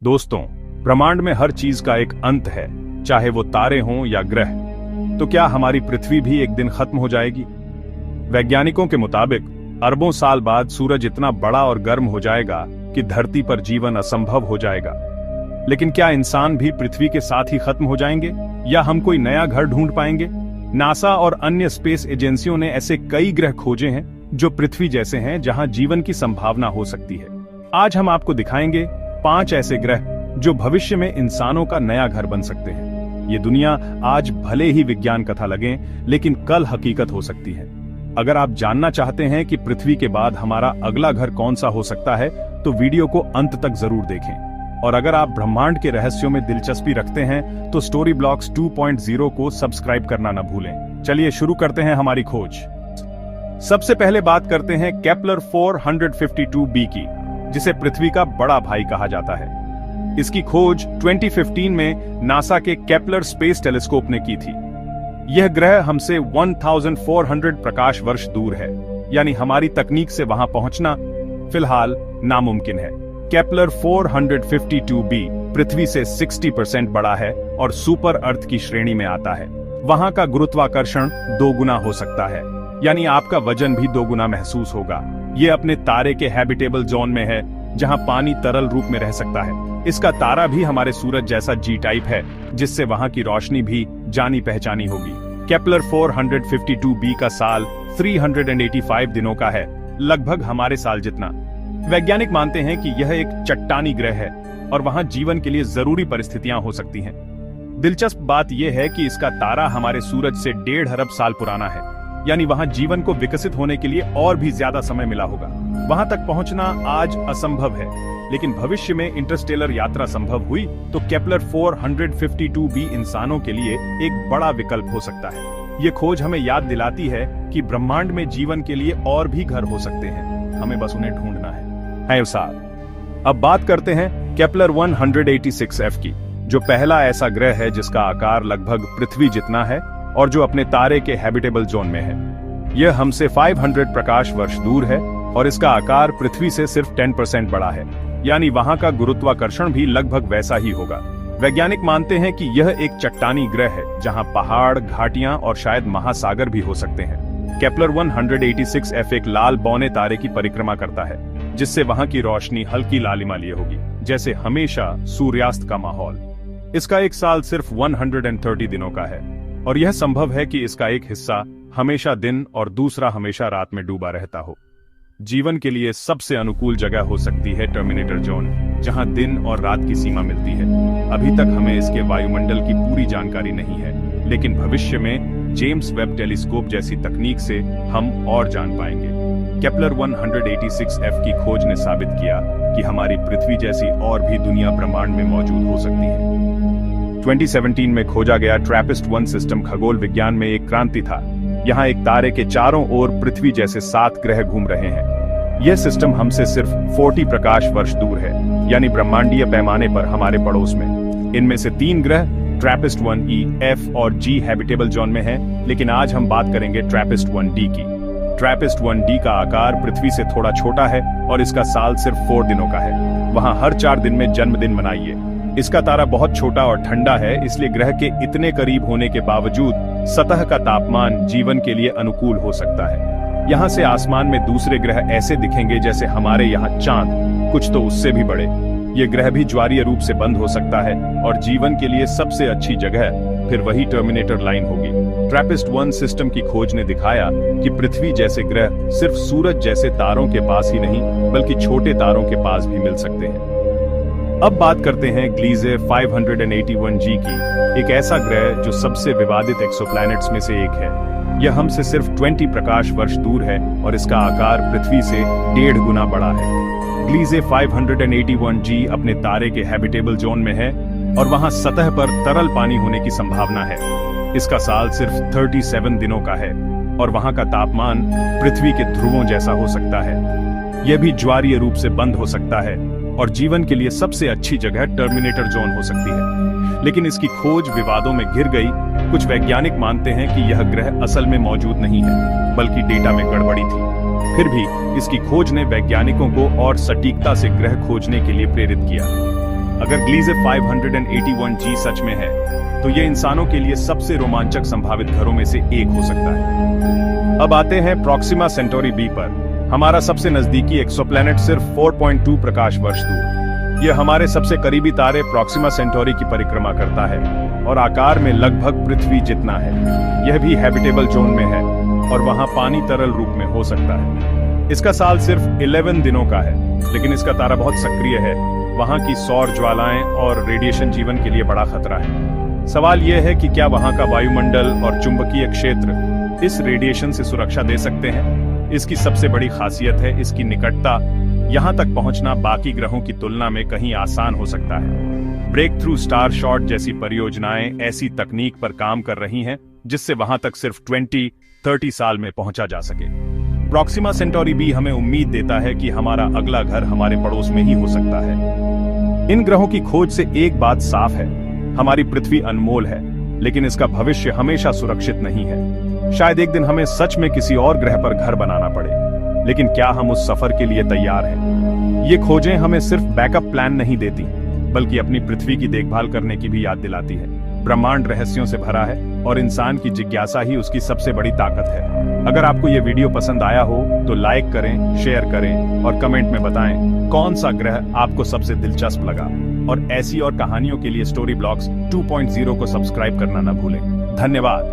दोस्तों, ब्रह्मांड में हर चीज का एक अंत है, चाहे वो तारे हों या ग्रह। तो क्या हमारी पृथ्वी भी एक दिन खत्म हो जाएगी? वैज्ञानिकों के मुताबिक अरबों साल बाद सूरज इतना बड़ा और गर्म हो जाएगा कि धरती पर जीवन असंभव हो जाएगा। लेकिन क्या इंसान भी पृथ्वी के साथ ही खत्म हो जाएंगे या हम कोई नया घर ढूंढ पाएंगे? नासा और अन्य स्पेस एजेंसियों ने ऐसे कई ग्रह खोजे हैं जो पृथ्वी जैसे हैं, जहां जीवन की संभावना हो सकती है। आज हम आपको दिखाएंगे 5 ऐसे ग्रह जो भविष्य में इंसानों का नया घर बन सकते हैं। ये दुनिया आज भले ही विज्ञान कथा लगे, लेकिन कल हकीकत हो सकती है। अगर आप जानना चाहते हैं कि पृथ्वी के बाद हमारा अगला घर कौन सा हो सकता है, तो वीडियो को अंत तक जरूर देखें। और अगर आप ब्रह्मांड के रहस्यों में दिलचस्पी रखते हैं, तो स्टोरी ब्लॉक्स 2.0 को सब्सक्राइब करना न भूलें। चलिए शुरू करते हैं हमारी खोज। सबसे पहले बात करते हैं केपलर 452b की, जिसे पृथ्वी का बड़ा भाई कहा जाता है। इसकी खोज 2015 में नासा के केपलर स्पेस टेलीस्कोप ने की थी। यह ग्रह हमसे 1400 प्रकाश वर्ष दूर है, यानी हमारी तकनीक से वहां पहुंचना फिलहाल नामुमकिन है। केपलर 452b पृथ्वी से 60% बड़ा है और सुपर अर्थ की श्रेणी में आता है। वहां का गुरुत्वाकर्षण 2 गुना हो सकता है, यानी आपका वजन भी 2 गुना महसूस होगा। ये अपने तारे के हैबिटेबल जोन में है, जहां पानी तरल रूप में रह सकता है। इसका तारा भी हमारे सूरज जैसा जी टाइप है, जिससे वहां की रोशनी भी जानी पहचानी होगी। केपलर 452b का साल 385 दिनों का है, लगभग हमारे साल जितना। वैज्ञानिक मानते हैं कि यह एक चट्टानी ग्रह है और वहां जीवन के लिए जरूरी परिस्थितियां हो सकती हैं। दिलचस्प बात यह है कि इसका तारा हमारे सूरज से 1.5 अरब साल पुराना है, यानी वहां जीवन को विकसित होने के लिए और भी ज्यादा समय मिला होगा। वहां तक पहुंचना आज असंभव है, लेकिन भविष्य में इंटरस्टेलर यात्रा संभव हुई तो केपलर 452b इंसानों के लिए एक बड़ा विकल्प हो सकता है। ये खोज हमें याद दिलाती है कि ब्रह्मांड में जीवन के लिए और भी घर हो सकते हैं, हमें बस उन्हें ढूंढना है साहब। अब बात करते हैं केपलर 186f की, जो पहला ऐसा ग्रह है जिसका आकार लगभग पृथ्वी जितना है और जो अपने तारे के हैबिटेबल जोन में है। यह हमसे 500 प्रकाश वर्ष दूर है और इसका आकार पृथ्वी से सिर्फ 10% बड़ा है, यानी वहां का गुरुत्वाकर्षण भी लगभग वैसा ही होगा। वैज्ञानिक मानते हैं कि यह एक चट्टानी ग्रह है, जहां पहाड़, घाटियां और शायद महासागर भी हो सकते हैं। केपलर 186f एक लाल बौने तारे की परिक्रमा करता है, जिससे वहां की रोशनी हल्की लालिमा लिए होगी, जैसे हमेशा सूर्यास्त का माहौल। इसका एक साल सिर्फ 130 दिनों का है और यह संभव है कि इसका एक हिस्सा हमेशा दिन और दूसरा हमेशा रात में डूबा रहता हो। जीवन के लिए सबसे अनुकूल जगह हो सकती है टर्मिनेटर जोन, जहां दिन और रात की सीमा मिलती है। अभी तक हमें इसके वायुमंडल की पूरी जानकारी नहीं है, लेकिन भविष्य में जेम्स वेब टेलीस्कोप जैसी तकनीक से हम और जान पाएंगे। केपलर 186f की खोज ने साबित किया कि हमारी पृथ्वी जैसी और भी दुनिया ब्रह्मांड में मौजूद हो सकती है। 2017 में खोजा गया ट्रैपिस्ट-1 सिस्टम खगोल विज्ञान में एक क्रांति था। यहाँ एक तारे के चारों ओर पृथ्वी जैसे 7 ग्रह घूम रहे हैं। यह सिस्टम हमसे सिर्फ 40 प्रकाश वर्ष दूर है, यानी ब्रह्मांडीय पैमाने पर हमारे पड़ोस में। इनमें से 3 ग्रह ट्रैपिस्ट-1e, F और G हैबिटेबल जोन में है, लेकिन आज हम बात करेंगे ट्रैपिस्ट-1d की। ट्रैपिस्ट-1d का आकार पृथ्वी से थोड़ा छोटा है और इसका साल सिर्फ 4 दिनों का है। वहां हर 4 दिन में जन्मदिन मनाइए। इसका तारा बहुत छोटा और ठंडा है, इसलिए ग्रह के इतने करीब होने के बावजूद सतह का तापमान जीवन के लिए अनुकूल हो सकता है। यहाँ से आसमान में दूसरे ग्रह ऐसे दिखेंगे जैसे हमारे यहाँ चांद, कुछ तो उससे भी बड़े। ये ग्रह भी ज्वारीय रूप से बंद हो सकता है और जीवन के लिए सबसे अच्छी जगह फिर वही टर्मिनेटर लाइन होगी। ट्रैपिस्ट-1 सिस्टम की खोज ने दिखाया कि पृथ्वी जैसे ग्रह सिर्फ सूरज जैसे तारों के पास ही नहीं, बल्कि छोटे तारों के पास भी मिल सकते हैं। अब बात करते हैं ग्लीजे 581g की, एक ऐसा ग्रह जो सबसे विवादित एक्सोप्लैनेट्स में से एक है। यह हमसे सिर्फ 20 प्रकाश वर्ष दूर है और इसका आकार पृथ्वी से 1.5 गुना बड़ा है। ग्लीजे 581g अपने तारे के हैबिटेबल जोन में है और वहां सतह पर तरल पानी होने की संभावना है। इसका साल सिर्फ 37 दिनों का है और वहां का तापमान पृथ्वी के ध्रुवों जैसा हो सकता है। यह भी ज्वारीय रूप से बंद हो सकता है और जीवन के लिए सबसे अच्छी जगह टर्मिनेटर जोन हो सकती है। लेकिन इसकी खोज विवादों में घिर गई। कुछ वैज्ञानिक मानते हैं कि यह ग्रह असल में मौजूद नहीं है, बल्कि डेटा में गड़बड़ी थी। फिर भी इसकी खोज ने वैज्ञानिकों को और सटीकता से ग्रह खोजने के लिए प्रेरित किया। अगर ग्लीजे 581G सच में है तो ये इंसानों के लिए सबसे रोमांचक संभावित घरों में से एक हो सकता है। अब आते हैं प्रॉक्सिमा सेंटोरी बी पर, हमारा सबसे नजदीकी एक्सोप्लैनेट सिर्फ 4.2 प्रकाश वर्ष दूर। यह हमारे सबसे करीबी तारे प्रॉक्सिमा सेंटोरी की परिक्रमा करता है और आकार में लगभग पृथ्वी जितना है। यह भी हैबिटेबल जोन में है और वहां पानी तरल रूप में हो सकता है। इसका साल सिर्फ 11 दिनों का है, लेकिन इसका तारा बहुत सक्रिय है। वहां की सौर ज्वालाएं और रेडिएशन जीवन के लिए बड़ा खतरा है। सवाल यह है कि क्या वहां का वायुमंडल और चुंबकीय क्षेत्र इस रेडिएशन से सुरक्षा दे सकते हैं। इसकी सबसे बड़ी खासियत है इसकी निकटता। यहां तक पहुंचना बाकी ग्रहों की तुलना में कहीं आसान हो सकता है। ब्रेक थ्रू स्टार शॉट जैसी परियोजनाएं ऐसी तकनीक पर काम कर रही हैं जिससे वहां तक सिर्फ 20-30 साल में पहुंचा जा सके। प्रॉक्सिमा सेंटोरी बी हमें उम्मीद देता है कि हमारा अगला घर हमारे पड़ोस में ही हो सकता है। इन ग्रहों की खोज से एक बात साफ है, हमारी पृथ्वी अनमोल है, लेकिन इसका भविष्य हमेशा सुरक्षित नहीं है। शायद एक दिन हमें सच में किसी और ग्रह पर घर बनाना पड़े, लेकिन क्या हम उस सफर के लिए तैयार हैं? ये खोजें हमें सिर्फ बैकअप प्लान नहीं देती, बल्कि अपनी पृथ्वी की देखभाल करने की भी याद दिलाती है। ब्रह्मांड रहस्यों से भरा है और इंसान की जिज्ञासा ही उसकी सबसे बड़ी ताकत है। अगर आपको ये वीडियो पसंद आया हो तो लाइक करें, शेयर करें और कमेंट में बताएं कौन सा ग्रह आपको सबसे दिलचस्प लगा। और ऐसी और कहानियों के लिए स्टोरी ब्लॉग्स 2.0 को सब्सक्राइब करना न भूलें। धन्यवाद।